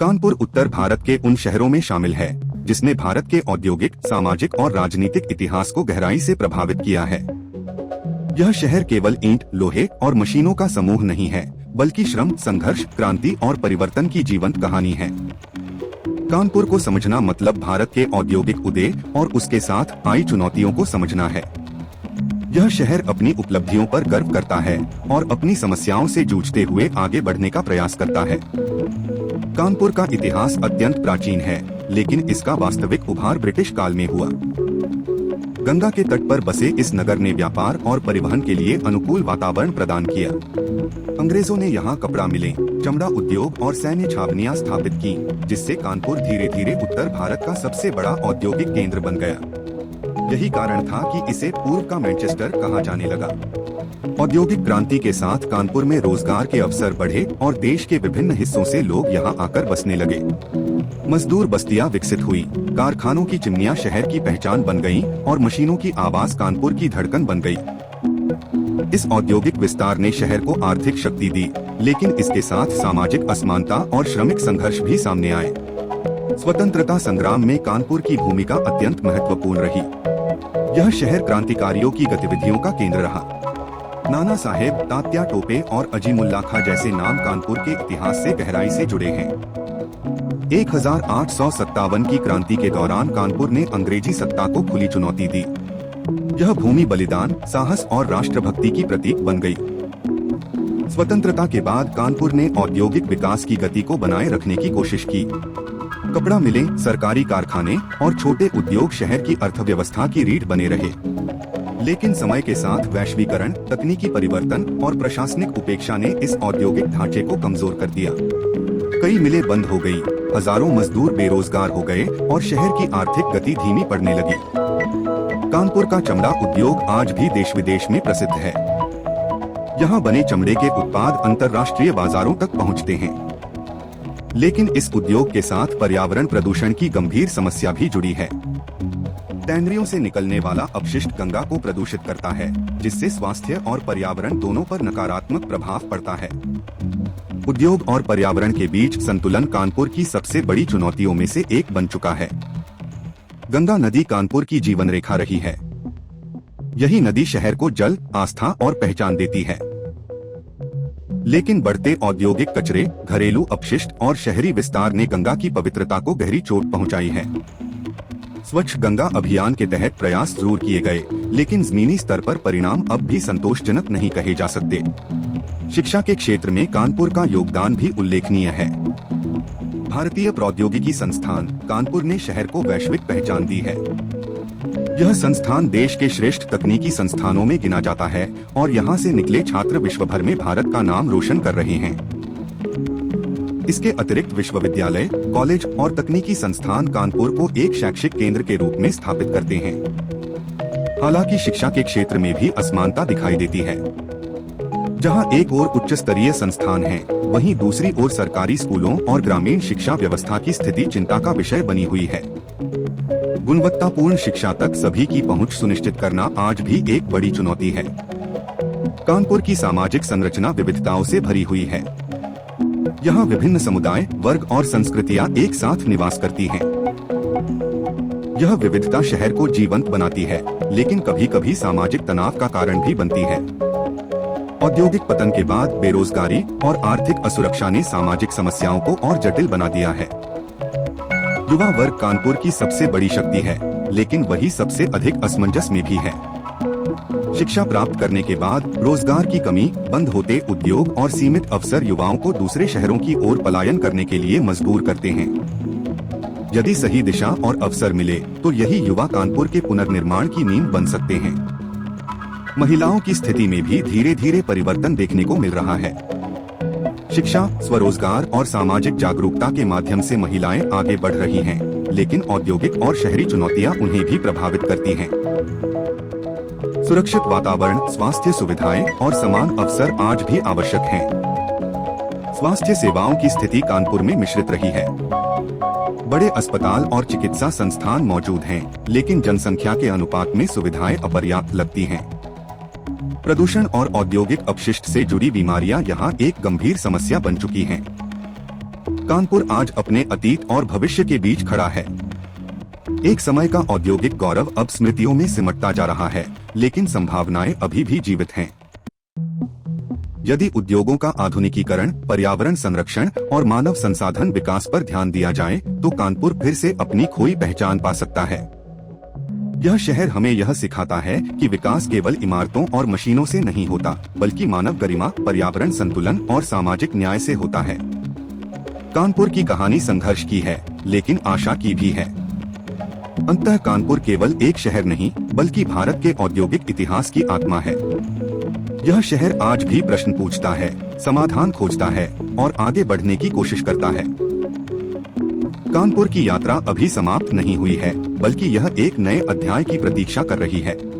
कानपुर उत्तर भारत के उन शहरों में शामिल है जिसने भारत के औद्योगिक, सामाजिक और राजनीतिक इतिहास को गहराई से प्रभावित किया है। यह शहर केवल ईंट, लोहे और मशीनों का समूह नहीं है, बल्कि श्रम, संघर्ष, क्रांति और परिवर्तन की जीवंत कहानी है। कानपुर को समझना मतलब भारत के औद्योगिक उदय और उसके साथ आई चुनौतियों को समझना है। यह शहर अपनी उपलब्धियों पर गर्व करता है और अपनी समस्याओं से जूझते हुए आगे बढ़ने का प्रयास करता है। कानपुर का इतिहास अत्यंत प्राचीन है, लेकिन इसका वास्तविक उभार ब्रिटिश काल में हुआ। गंगा के तट पर बसे इस नगर ने व्यापार और परिवहन के लिए अनुकूल वातावरण प्रदान किया। अंग्रेजों ने यहाँ कपड़ा मिलें, चमड़ा उद्योग और सैन्य छावनियां स्थापित की, जिससे कानपुर धीरे धीरे उत्तर भारत का सबसे बड़ा औद्योगिक केंद्र बन गया। यही कारण था कि इसे पूर्व का मैनचेस्टर कहा जाने लगा। औद्योगिक क्रांति के साथ कानपुर में रोजगार के अवसर बढ़े और देश के विभिन्न हिस्सों से लोग यहाँ आकर बसने लगे। मजदूर बस्तियां विकसित हुई, कारखानों की चिमनियां शहर की पहचान बन गईं और मशीनों की आवाज कानपुर की धड़कन बन गई। इस औद्योगिक विस्तार ने शहर को आर्थिक शक्ति दी, लेकिन इसके साथ सामाजिक असमानता और श्रमिक संघर्ष भी सामने आए। स्वतंत्रता संग्राम में कानपुर की भूमिका अत्यंत महत्वपूर्ण रही। यह शहर क्रांतिकारियों की गतिविधियों का केंद्र रहा। नाना साहेब, तात्या टोपे और अजीमुल्ला खां जैसे नाम कानपुर के इतिहास से गहराई से जुड़े हैं। 1857 की क्रांति के दौरान कानपुर ने अंग्रेजी सत्ता को खुली चुनौती दी। यह भूमि बलिदान, साहस और राष्ट्रभक्ति की प्रतीक बन गई। स्वतंत्रता के बाद कानपुर ने औद्योगिक विकास की गति को बनाए रखने की कोशिश की। कपड़ा मिलें, सरकारी कारखाने और छोटे उद्योग शहर की अर्थव्यवस्था की रीढ़ बने रहे। लेकिन समय के साथ वैश्वीकरण, तकनीकी परिवर्तन और प्रशासनिक उपेक्षा ने इस औद्योगिक ढांचे को कमजोर कर दिया। कई मिलें बंद हो गई, हजारों मजदूर बेरोजगार हो गए और शहर की आर्थिक गति धीमी पड़ने लगी। कानपुर का चमड़ा उद्योग आज भी देश विदेश में प्रसिद्ध है। यहाँ बने चमड़े के उत्पाद अंतर्राष्ट्रीय बाजारों तक पहुँचते हैं। लेकिन इस उद्योग के साथ पर्यावरण प्रदूषण की गंभीर समस्या भी जुड़ी है। टैनरियों से निकलने वाला अपशिष्ट गंगा को प्रदूषित करता है, जिससे स्वास्थ्य और पर्यावरण दोनों पर नकारात्मक प्रभाव पड़ता है। उद्योग और पर्यावरण के बीच संतुलन कानपुर की सबसे बड़ी चुनौतियों में से एक बन चुका है। गंगा नदी कानपुर की जीवन रेखा रही है। यही नदी शहर को जल, आस्था और पहचान देती है। लेकिन बढ़ते औद्योगिक कचरे, घरेलू अपशिष्ट और शहरी विस्तार ने गंगा की पवित्रता को गहरी चोट पहुंचाई है। स्वच्छ गंगा अभियान के तहत प्रयास जरूर किए गए, लेकिन जमीनी स्तर पर परिणाम अब भी संतोषजनक नहीं कहे जा सकते। शिक्षा के क्षेत्र में कानपुर का योगदान भी उल्लेखनीय है। भारतीय प्रौद्योगिकी संस्थान कानपुर ने शहर को वैश्विक पहचान दी है। यह संस्थान देश के श्रेष्ठ तकनीकी संस्थानों में गिना जाता है और यहाँ से निकले छात्र विश्व भर में भारत का नाम रोशन कर रहे हैं। इसके अतिरिक्त विश्वविद्यालय, कॉलेज और तकनीकी संस्थान कानपुर को एक शैक्षिक केंद्र के रूप में स्थापित करते हैं। हालांकि शिक्षा के क्षेत्र में भी असमानता दिखाई देती है। जहां एक ओर उच्च स्तरीय संस्थान हैं, वहीं दूसरी ओर सरकारी स्कूलों और ग्रामीण शिक्षा व्यवस्था की स्थिति चिंता का विषय बनी हुई है। गुणवत्तापूर्ण शिक्षा तक सभी की पहुंच सुनिश्चित करना आज भी एक बड़ी चुनौती है। कानपुर की सामाजिक संरचना विविधताओं से भरी हुई है। यहाँ विभिन्न समुदाय, वर्ग और संस्कृतियाँ एक साथ निवास करती हैं। यह विविधता शहर को जीवंत बनाती है, लेकिन कभी कभी सामाजिक तनाव का कारण भी बनती है। औद्योगिक पतन के बाद बेरोजगारी और आर्थिक असुरक्षा ने सामाजिक समस्याओं को और जटिल बना दिया है। युवा वर्ग कानपुर की सबसे बड़ी शक्ति है, लेकिन वही सबसे अधिक असमंजस में भी है। शिक्षा प्राप्त करने के बाद रोजगार की कमी, बंद होते उद्योग और सीमित अवसर युवाओं को दूसरे शहरों की ओर पलायन करने के लिए मजबूर करते हैं। यदि सही दिशा और अवसर मिले, तो यही युवा कानपुर के पुनर्निर्माण की नींव बन सकते हैं। महिलाओं की स्थिति में भी धीरे धीरे परिवर्तन देखने को मिल रहा है। शिक्षा, स्वरोजगार और सामाजिक जागरूकता के माध्यम से महिलाएं आगे बढ़ रही हैं, लेकिन औद्योगिक और शहरी चुनौतियां उन्हें भी प्रभावित करती हैं। सुरक्षित वातावरण, स्वास्थ्य सुविधाएं और समान अवसर आज भी आवश्यक हैं। स्वास्थ्य सेवाओं की स्थिति कानपुर में मिश्रित रही है। बड़े अस्पताल और चिकित्सा संस्थान मौजूद हैं, लेकिन जनसंख्या के अनुपात में सुविधाएं अपर्याप्त लगती हैं। प्रदूषण और औद्योगिक अपशिष्ट से जुड़ी बीमारियां यहां एक गंभीर समस्या बन चुकी हैं। कानपुर आज अपने अतीत और भविष्य के बीच खड़ा है। एक समय का औद्योगिक गौरव अब स्मृतियों में सिमटता जा रहा है, लेकिन संभावनाएं अभी भी जीवित हैं। यदि उद्योगों का आधुनिकीकरण, पर्यावरण संरक्षण और मानव संसाधन विकास पर ध्यान दिया जाए, तो कानपुर फिर से अपनी खोई पहचान पा सकता है। यह शहर हमें यह सिखाता है कि विकास केवल इमारतों और मशीनों से नहीं होता, बल्कि मानव गरिमा, पर्यावरण संतुलन और सामाजिक न्याय से होता है। कानपुर की कहानी संघर्ष की है, लेकिन आशा की भी है। अंततः कानपुर केवल एक शहर नहीं, बल्कि भारत के औद्योगिक इतिहास की आत्मा है। यह शहर आज भी प्रश्न पूछता है, समाधान खोजता है और आगे बढ़ने की कोशिश करता है। कानपुर की यात्रा अभी समाप्त नहीं हुई है, बल्कि यह एक नए अध्याय की प्रतीक्षा कर रही है।